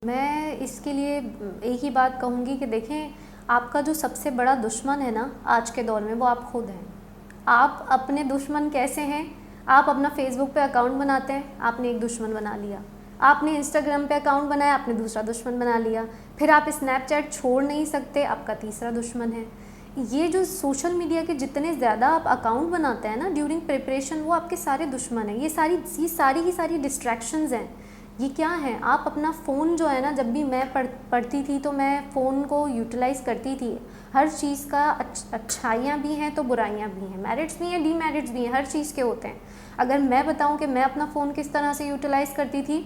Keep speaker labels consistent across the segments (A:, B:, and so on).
A: मैं इसके लिए एक ही बात कहूँगी कि देखें, आपका जो सबसे बड़ा दुश्मन है ना आज के दौर में, वो आप खुद हैं। आप अपने दुश्मन कैसे हैं? आप अपना फेसबुक पे अकाउंट बनाते हैं, आपने एक दुश्मन बना लिया। आपने इंस्टाग्राम पे अकाउंट बनाया, आपने दूसरा दुश्मन बना लिया। फिर आप स्नैपचैट छोड़ नहीं सकते, आपका तीसरा दुश्मन है। ये जो सोशल मीडिया के जितने ज़्यादा आप अकाउंट बनाते हैं ना ड्यूरिंग प्रिपरेशन, वो आपके सारे दुश्मन हैं। ये सारी की सारी डिस्ट्रैक्शंस हैं। ये क्या है, आप अपना फ़ोन जो है ना, जब भी मैं पढ़ती थी तो मैं फ़ोन को यूटिलाइज़ करती थी। हर चीज़ का अच्छाइयाँ भी हैं तो बुराइयाँ भी हैं, मेरिट्स भी हैं, डीमेरिट्स भी हैं, हर चीज़ के होते हैं। अगर मैं बताऊं कि मैं अपना फ़ोन किस तरह से यूटिलाइज़ करती थी,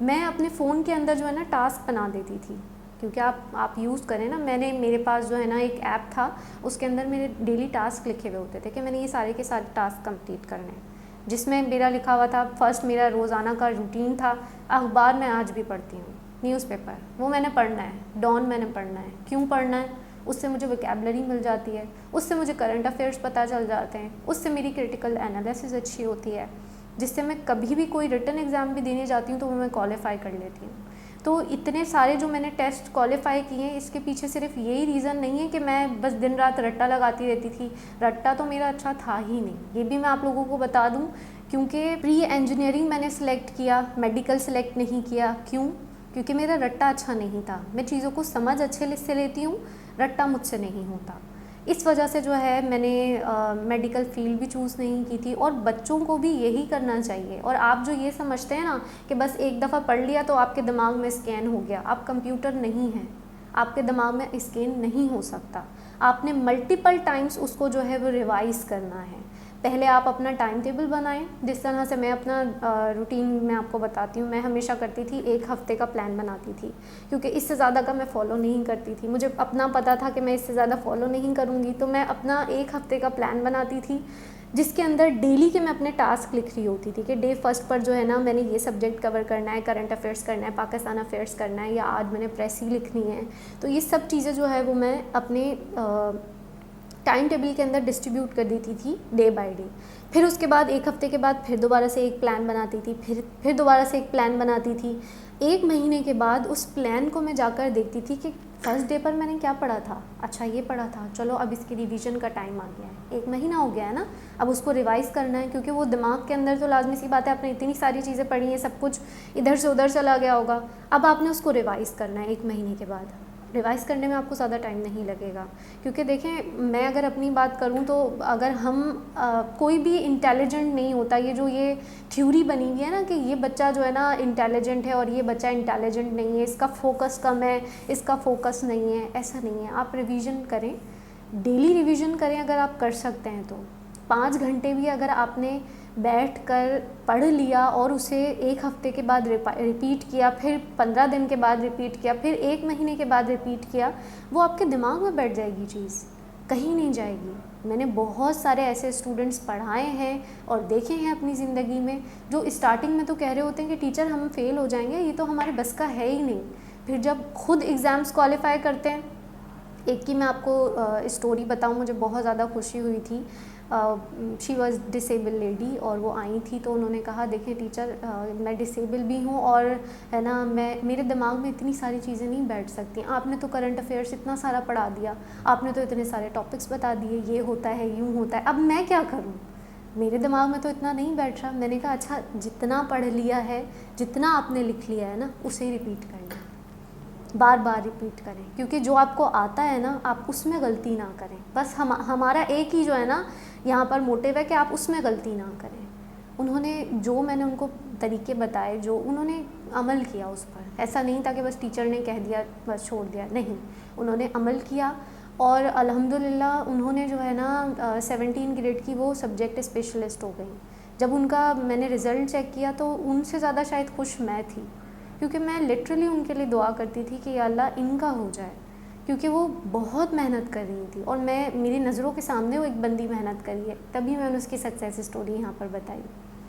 A: मैं अपने फ़ोन के अंदर जो है ना टास्क बना देती थी। क्योंकि आप यूज़ करें ना, मेरे पास जो है ना एक ऐप था, उसके अंदर मेरे डेली टास्क लिखे हुए होते थे कि मैंने ये सारे के सारे टास्क कंप्लीट करने हैं। जिसमें मेरा लिखा हुआ था, फर्स्ट मेरा रोज़ाना का रूटीन था। अखबार मैं आज भी पढ़ती हूँ, न्यूज़पेपर वो मैंने पढ़ना है, डॉन मैंने पढ़ना है। क्यों पढ़ना है? उससे मुझे वोकैबुलरी मिल जाती है, उससे मुझे करंट अफेयर्स पता चल जाते हैं, उससे मेरी क्रिटिकल एनालिसिस अच्छी होती है, जिससे मैं कभी भी कोई रिटन एग्ज़ाम भी देने जाती हूँ तो वो मैं क्वालिफ़ाई कर लेती हूँ। तो इतने सारे जो मैंने टेस्ट क्वालिफ़ाई किए हैं, इसके पीछे सिर्फ यही रीज़न नहीं है कि मैं बस दिन रात रट्टा लगाती रहती थी। रट्टा तो मेरा अच्छा था ही नहीं, ये भी मैं आप लोगों को बता दूं। क्योंकि प्री इंजीनियरिंग मैंने सिलेक्ट किया, मेडिकल सिलेक्ट नहीं किया। क्यों? क्योंकि मेरा रट्टा अच्छा नहीं था। मैं चीज़ों को समझ अच्छे से लेती हूँ, रट्टा मुझसे नहीं होता। इस वजह से जो है मैंने मेडिकल फील्ड भी चूज़ नहीं की थी। और बच्चों को भी यही करना चाहिए। और आप जो ये समझते हैं ना कि बस एक दफ़ा पढ़ लिया तो आपके दिमाग में स्कैन हो गया, आप कंप्यूटर नहीं हैं, आपके दिमाग में स्कैन नहीं हो सकता। आपने मल्टीपल टाइम्स उसको जो है वो रिवाइज़ करना है। पहले आप अपना टाइम टेबल बनाएं। जिस तरह से मैं अपना रूटीन मैं आपको बताती हूँ, मैं हमेशा करती थी, एक हफ़्ते का प्लान बनाती थी, क्योंकि इससे ज़्यादा का मैं फ़ॉलो नहीं करती थी। मुझे अपना पता था कि मैं इससे ज़्यादा फ़ॉलो नहीं करूँगी, तो मैं अपना एक हफ़्ते का प्लान बनाती थी, जिसके अंदर डेली के मैं अपने टास्क लिख रही होती थी कि डे फर्स्ट पर जो है ना मैंने ये सब्जेक्ट कवर करना है, करंट अफेयर्स करना है, पाकिस्तान अफेयर्स करना है, या आज मैंने प्रेस ही लिखनी है। तो ये सब चीज़ें जो है वो मैं अपने टाइम टेबल के अंदर डिस्ट्रीब्यूट कर देती थी डे बाय डे। फिर उसके बाद एक हफ़्ते के बाद फिर दोबारा से एक प्लान बनाती थी, फिर दोबारा से एक प्लान बनाती थी। एक महीने के बाद उस प्लान को मैं जाकर देखती थी कि फर्स्ट डे पर मैंने क्या पढ़ा था, अच्छा ये पढ़ा था, चलो अब इसकी रिवीजन का टाइम आ गया है। एक महीना हो गया है ना, अब उसको रिवाइज़ करना है, क्योंकि वो दिमाग के अंदर तो लाजमी सी बात है, आपने इतनी सारी चीज़ें पढ़ी हैं, सब कुछ इधर से उधर चला गया होगा। अब आपने उसको रिवाइज़ करना है एक महीने के बाद। रिवाइज़ करने में आपको ज़्यादा टाइम नहीं लगेगा, क्योंकि देखें, मैं अगर अपनी बात करूं तो अगर हम कोई भी इंटेलिजेंट नहीं होता। ये थ्योरी बनी हुई है ना कि ये बच्चा जो है ना इंटेलिजेंट है और ये बच्चा इंटेलिजेंट नहीं है, इसका फोकस कम है, इसका फोकस नहीं है, ऐसा नहीं है। आप रिवीजन करें, डेली रिवीजन करें अगर आप कर सकते हैं तो। 5 घंटे भी अगर आपने बैठकर पढ़ लिया और उसे एक हफ़्ते के बाद रिपीट किया, फिर 15 दिन के बाद रिपीट किया, फिर एक महीने के बाद रिपीट किया, वो आपके दिमाग में बैठ जाएगी, चीज़ कहीं नहीं जाएगी। मैंने बहुत सारे ऐसे स्टूडेंट्स पढ़ाए हैं और देखे हैं अपनी ज़िंदगी में, जो स्टार्टिंग में तो कह रहे होते हैं कि टीचर हम फेल हो जाएंगे, ये तो हमारे बस का है ही नहीं। फिर जब खुद एग्ज़ाम्स क्वालिफाई करते हैं, एक की मैं आपको स्टोरी बताऊं, मुझे बहुत ज़्यादा खुशी हुई थी। शी वॉज़ डिसेबल लेडी, और वो आई थी तो उन्होंने कहा, देखिए टीचर, मैं डिसेबल भी हूँ और है ना, मेरे दिमाग में इतनी सारी चीज़ें नहीं बैठ सकती। आपने तो करंट अफेयर्स इतना सारा पढ़ा दिया, आपने तो इतने सारे टॉपिक्स बता दिए, ये होता है, यूँ होता है, अब मैं क्या करूँ, मेरे दिमाग में तो इतना नहीं बैठ रहा। मैंने कहा, अच्छा, जितना पढ़ लिया है, जितना आपने लिख लिया है ना, उसे रिपीट करना, बार बार रिपीट करें, क्योंकि जो आपको आता है ना, आप उसमें गलती ना करें। बस हमारा एक ही जो है ना यहाँ पर मोटिव है कि आप उसमें गलती ना करें। उन्होंने जो मैंने उनको तरीके बताए, जो उन्होंने अमल किया उस पर, ऐसा नहीं था कि बस टीचर ने कह दिया बस छोड़ दिया, नहीं, उन्होंने अमल किया। और अल्हम्दुलिल्लाह उन्होंने जो है ना 17 ग्रेड की वो सब्जेक्ट स्पेशलिस्ट हो गई। जब उनका मैंने रिज़ल्ट चेक किया तो उनसे ज़्यादा शायद खुश मैं थी, क्योंकि मैं लिटरली उनके लिए दुआ करती थी कि या अल्लाह इनका हो जाए, क्योंकि वो बहुत मेहनत कर रही थी और मेरी नज़रों के सामने वो एक बंदी मेहनत करी है, तभी मैंने उसकी सक्सेस स्टोरी यहाँ पर बताई।